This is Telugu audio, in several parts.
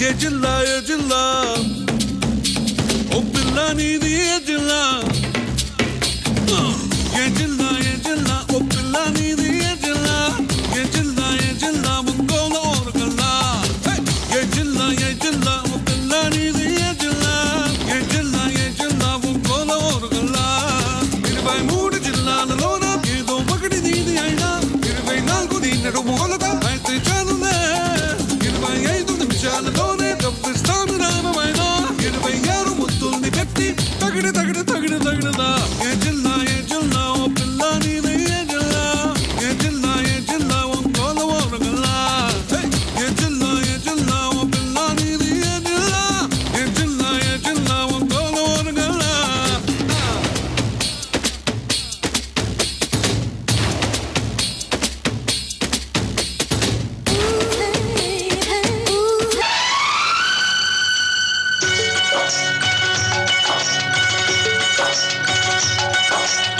ఏ జిల్లా ఏ జిల్లా ఓ పిల్ల నీది ఏ జిల్లా ఏ జిల్లా ఏ జిల్లా ఓ పిల్ల నీది ఏ జిల్లా ఏ జిల్లా ఏ జిల్లా ఒంగోలు ఓరగల్లా ఏ జిల్లా ఓ పిల్ల నీది ఏ జిల్లా ఏ జిల్లా ఒంగోలు ఓరగల్లా 23 జిల్లాలలోన ఏదో ఒకటి నీది అయినా 24 దీన్నడు మొగలుగా అయితే చాలులే 25 నిమిషాలలోనే తప్పిస్తాను రామమైనా 26 ముద్దుల్ని పెట్టి తగిడి తగిడి తగిడి తగిడదా ఏ జిల్లా ఓ పిల్ల నీది ఏ జిల్లా ఒంగోలు ఓరగల్లా ఏ జిల్లా ఓ పిల్ల నీది ఏ జిల్లా ఒంగోలు ఓరగల్లా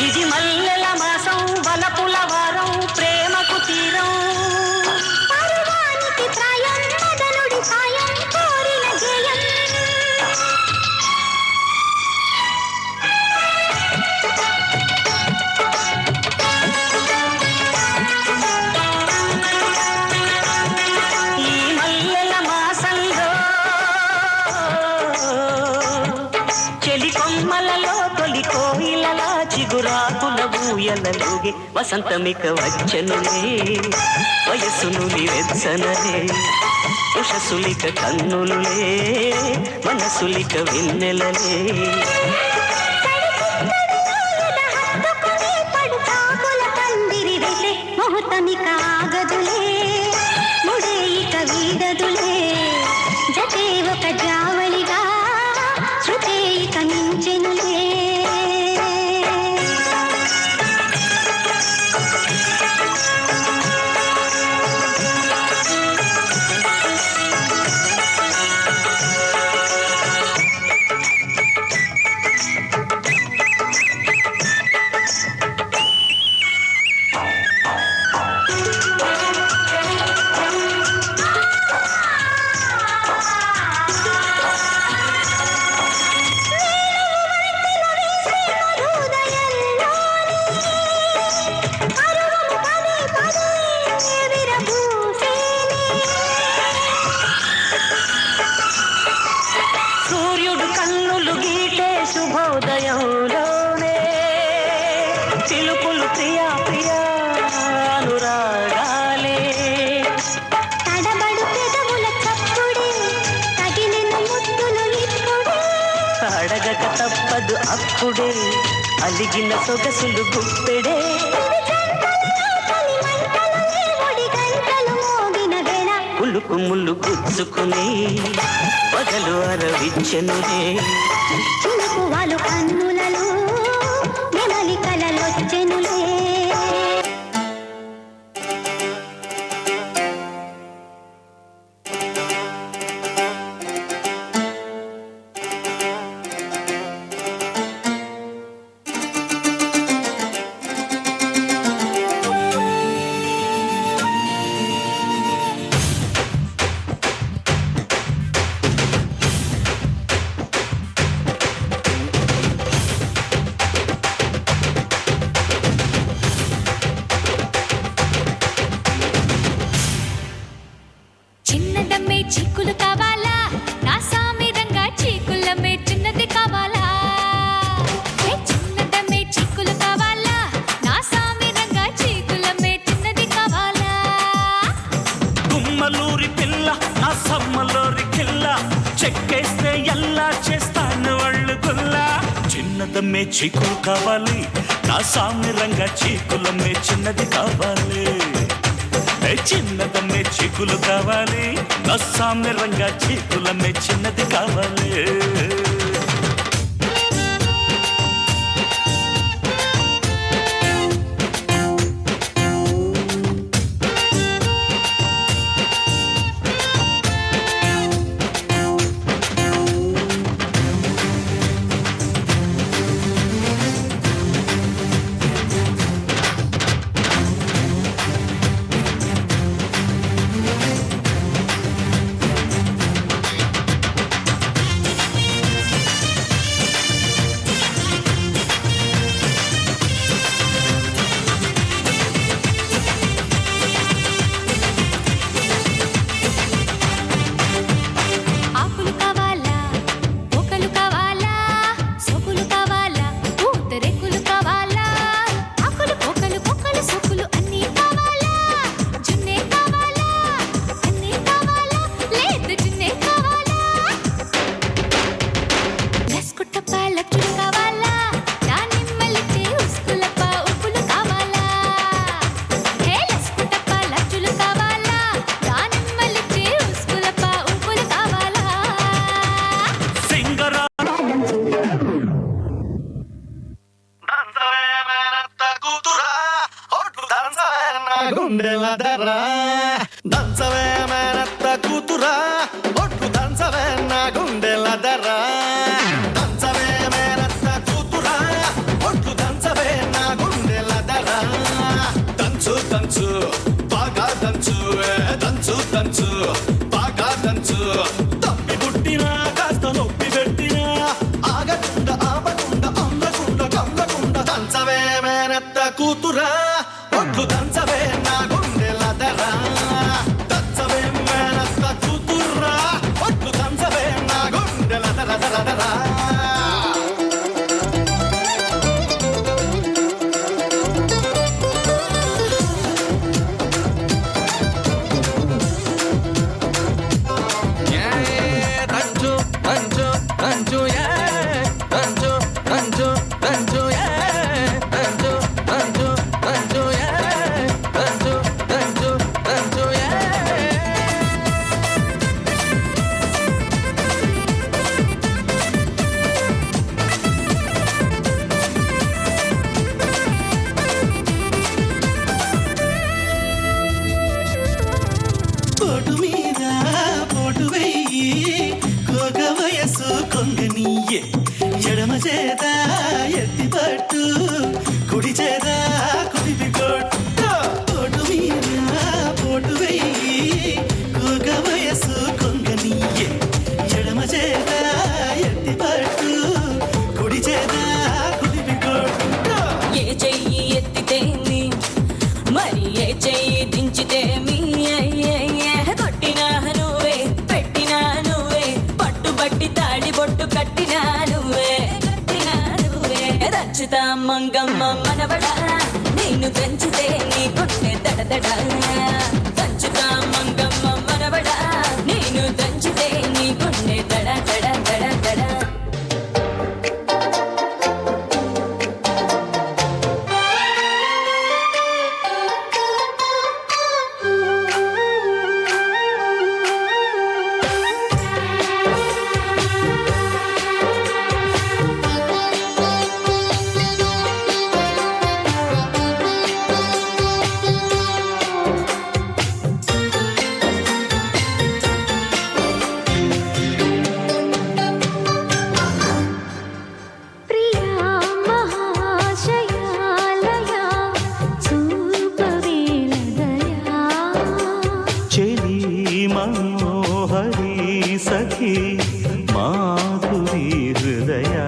ఇది మల్లెల మాసం వలపుల వారం ప్రేమకు తీరం పరువానికి ప్రాయం మదనుడి సాయం కోరిన జయం ఈ మల్లెల మాసంలో చెలి కొమ్మలలో తొలి కోయిలలా చిగురాకుల ఊయలలోగే వసంతమిక వచ్చనులే వయస్సును వెచ్చనలే ఉషసులిక కన్నులులే మనసులిక వెన్నెలలే ముహూర్తమిక ఆగదులే ముడే ఇక వీడదులే జతే ఒక జావలిగా శృతే ఇక మించెనులే సూర్యుడు కన్నులు గీటే శుభోదయంలోనే చిలుకులు ప్రియా ప్రియా అనురాగాలే తడబడు పెదవుల చప్పుడే తగిలిన ముద్దులు ఇప్పుడే అడగక తప్పదు అప్పుడే అలిగిన సొగసులు గుప్పెడే ఉలుకు ముళ్ళు గుచ్చుకుని పగలు అరవిచ్చెనులే చిలుకు వాళ్ళు కన్నులలో నెమలి కలలొచ్చెనులే చిన్నదమ్మే చీకులు కావాలా నా సామి రంగా చీకులమ్మే చిన్నది కావాలా చిన్నదమ్మే చీకులు కావాలా నా సామి రంగా చీకులమ్మే చిన్నది కావాలా గుమ్మలూరి పిల్ల నా సమ్మలూరి కిల్ల చెక్కేస్తే ఎలా చేస్తాను వాళ్ళు గుల్లా చిన్నదమ్మే చీకులు కావాలి నా సామి రంగా చీకులమ్మే చిన్నది కావాలి చిన్నదమ్మే చీకులు కావాలి నా సామ్య రంగా చీకులమ్మే చిన్నది కావాలి ఎడమ చేత ఎత్తి పట్టు కుడి చేత కుడిపి కొట్టు పోటు మీద పోటు వెయ్యి కూక వయసు కొంగనీయే ఎడమ చేత ఎత్తి పట్టు కుడి చేత కుడిపి కొట్టు ఏ చెయ్యి ఎత్తితేమి మరి ఏ చెయ్యి దించితేమి కొట్టినా నువ్వే పెట్టినా నువ్వే పట్టుబట్టి తాడి బొట్టు కట్టినా నువ్వే దంచుతా మంగమ్మ మనవడా నిన్ను పెంచితే నీ కొట్టే దడదడా దంచుతా మంగమ్మ మనవడా నేను దంచితే నీ కొట్టే దడ దడ దడ దడ ప్రియా మహాశయాలయ చూపవేలదయా చెలి మనోహరి సఖి మాధురి హృదయా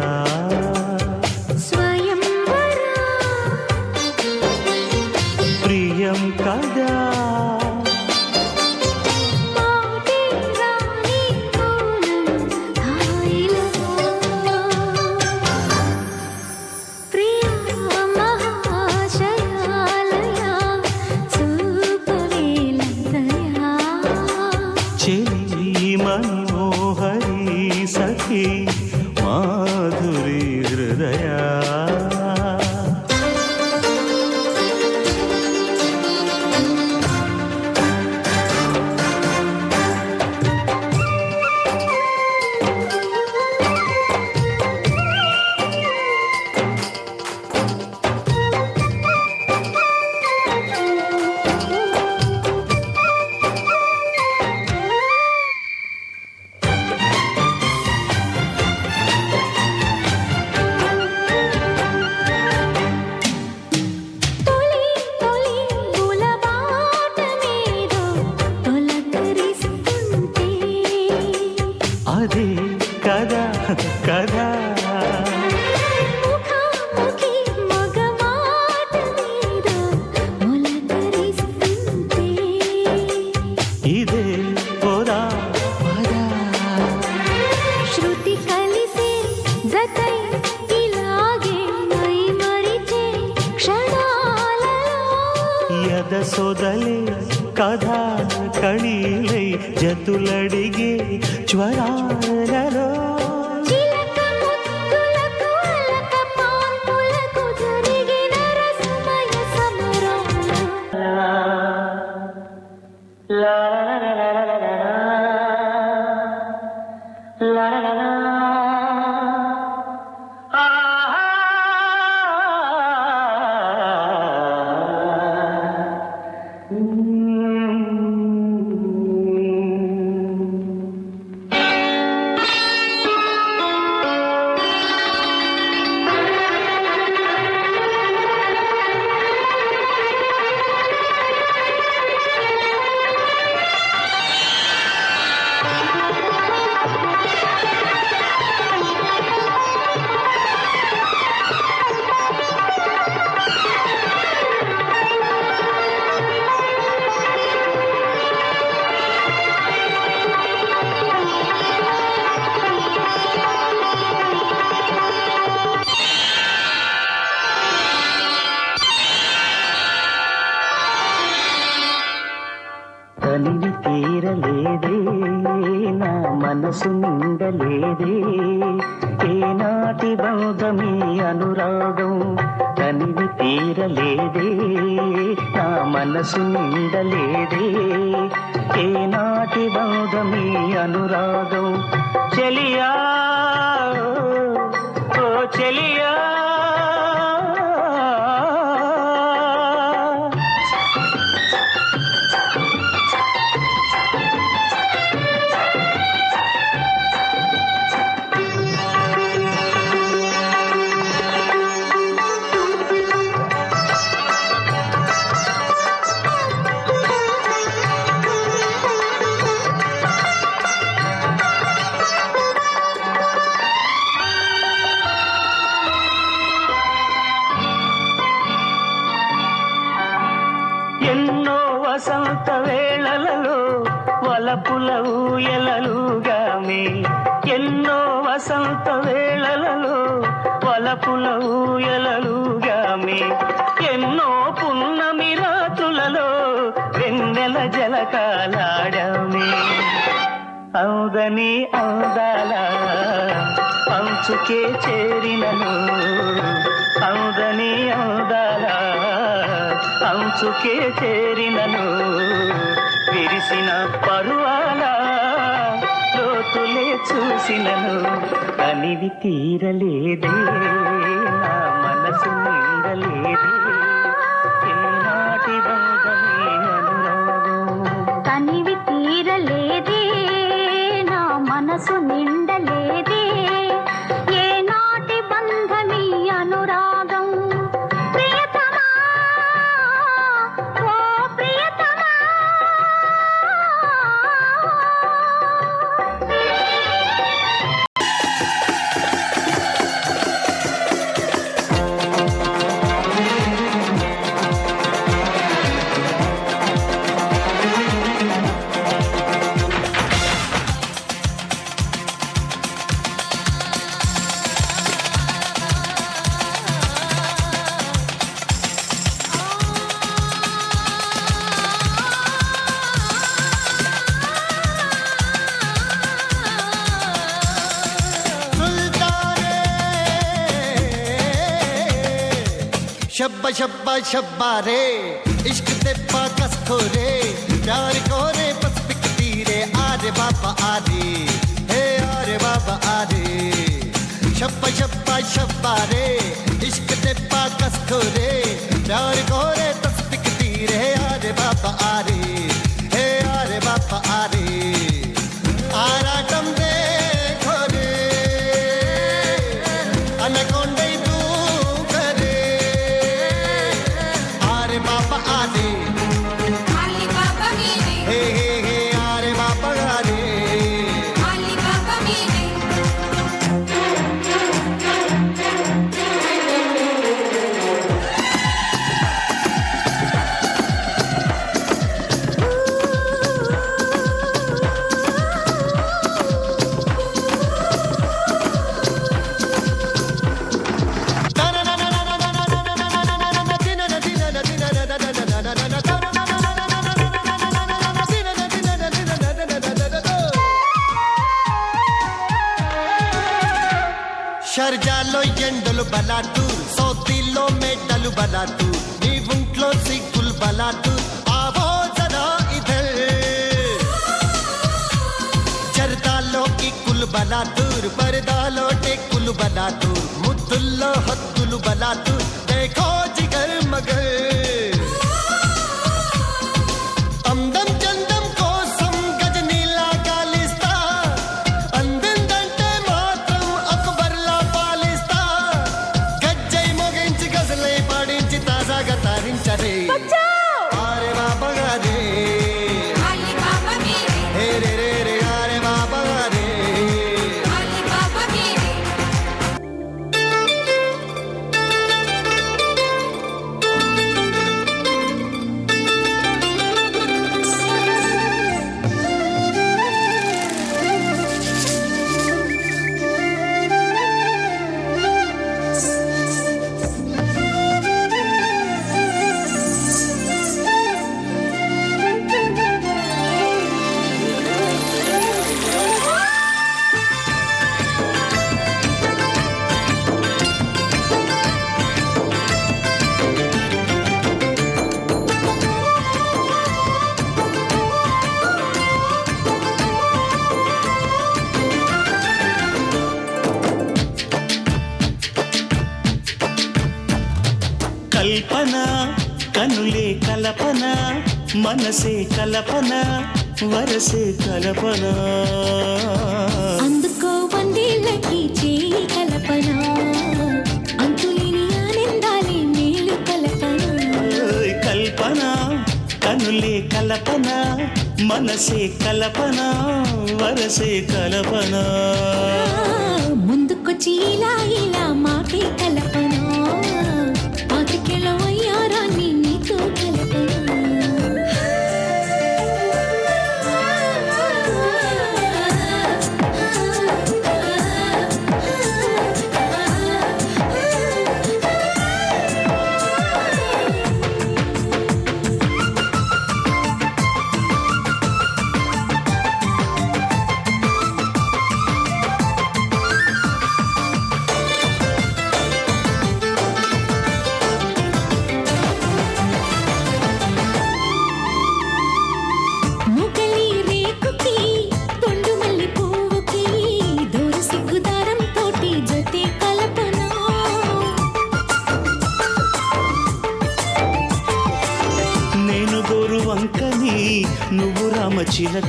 స్వయంవరా ప్రియం కదా మాటే రాణి మౌనం హాయిలో ప్రియా మహాశయాలయ చూపవేలదయా చెలి మనోహరి సఖి మాధురి హృదయా తొలి తొలి గులబాట మీదో తొలకరిస్తుంటే అదే కదా కదా ముఖాముఖి మగమాట మీదో మొలకరిస్తుంటే ఇదే పోదా పదా శృతి కలిసే జతై ఇలాగే మై మరిచే క్షణాలలో యద సొదలే కథా కణీలై జతులడిగే జ్వరాలలో చిలక ముద్దులకు అలక పాన్పులకు జరిగిన రసమయ సమరంలో తనివి తీరలేదే నా మనసు నిండలేదే ఏనాటి బంధమీ అనురాగం తనివి తీరలేదే నా మనసు నిండలేదే ఏనాటి బంధమీ అనురాగం చెలియా ఓ చెలియా ఊయలలుగామే ఎన్నో వసంత వేళలలో వలపుల ఊయలలుగామే ఎన్నో పున్నమి రాతులలో వెన్నెల జలకాలాడామే అవుదని అవుదాల అంచుకే చేరినను అవుదని అవుదాల అంచుకే చేరినను విరిసిన పరువాల లోతులే చూసినను కనివి తీరలేదే నా మనసు నిండలేదే ఏనాటి బంధమే అనురాగం తనివి తీరలేదే నా మనసు నిండలేదే ఏనాటి బంధమీ అనురాగం ప్రియతమా ఓ ప్రియతమా शब्बा शब्बा शब्बा रे इश्क ते पाकस खोरे प्यार कोरे बस बिकती रे आरे बाबा आरे हे आरे बाबा आरे शब्बा शब्बा शब्बा रे इश्क ते पाकस खोरे प्यार कोरे बस बिकती रे आरे बाबा आरे हे आरे बाबा आरे आराटम दे खोरे अनकोंडे షర్జాలో ఎండలు బలాటు సౌతిలో మెడలు బలాటు నీ ఒంట్లో సిగ్గులు బలాటు ఆవో జరా ఇధర్ జర్దాలో కిక్కులు బలాటూర్ పరదాలో టెక్కులు బలాటూర్ ముద్దుల్లో హద్దులు బలాటూర్ దేఖో జిగర్ మగర్ అందం చందం కోసం గజనీలా గాలిస్తా అందిందంటే మాత్రం అక్బర్లా పాలిస్తా గజ్జై మోగించి గజలై పాడించి తాజాగా తారించరే ఆరే బాబా గారే హే రే రే రే ఆరే బాబా గారే కల్పన కనులే కల్పన మనసే కల్పన వరసే కల్పన అందుకో వందేళ్ళకి చేయి కల్పన అంతులేని ఆనందాలే మేలు కల్పన కల్పన కనులే కల్పన మనసే కల్పన వరసే కల్పన ముందుకొచ్చి ఇలా ఇలా మాటే కల్పన పాతికేళ్ళ వయ్యారాన్ని నీతో కల్పన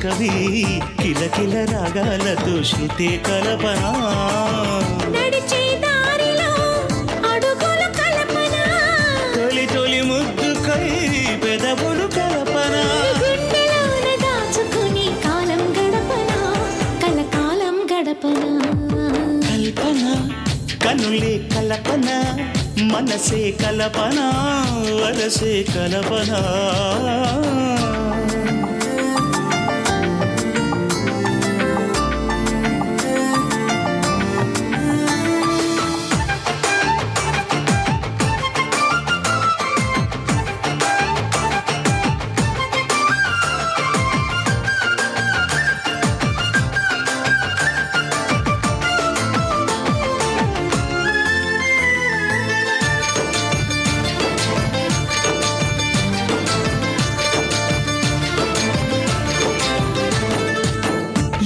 కవి కిలకిల రాగాలతో శృతే కల్పన నడిచే దారిలో అడుగుల కల్పన తొలి తొలి ముద్దుకై పెదవులు కల్పన గుండెలోన దాచుకుని కాలం గడపన కలకాలం గడపన కల్పన కనులే కల్పన మనసే కల్పన వరసే కల్పన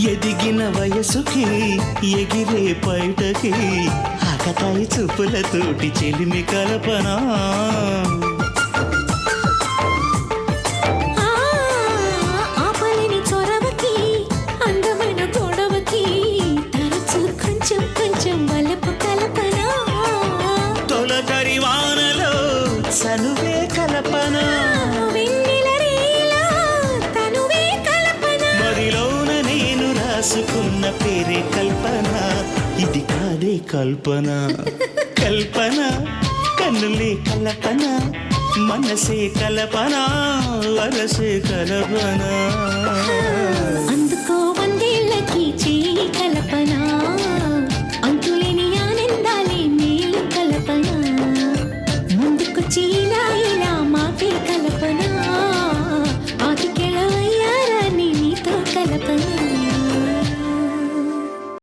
ఎదిగిన వయసుకి ఎగిరే పైటకి ఆకతాయి చూపులతోటి చెలిమి కల్పన ఆపలేని చొరవకి అందమైన గొడవకి తరచు కొంచెం కొంచెం వలపు కల్పన తొలకరి వానలో చనువే కల్పన వెన్నెల రేలా తనువే కల్పన మదిలోన నేను రాసుకున్న పేరే కల్పన ఇది కాదే కల్పన కల్పన కన్నులే కల్పన మనసే కల్పన వరసే కల్పన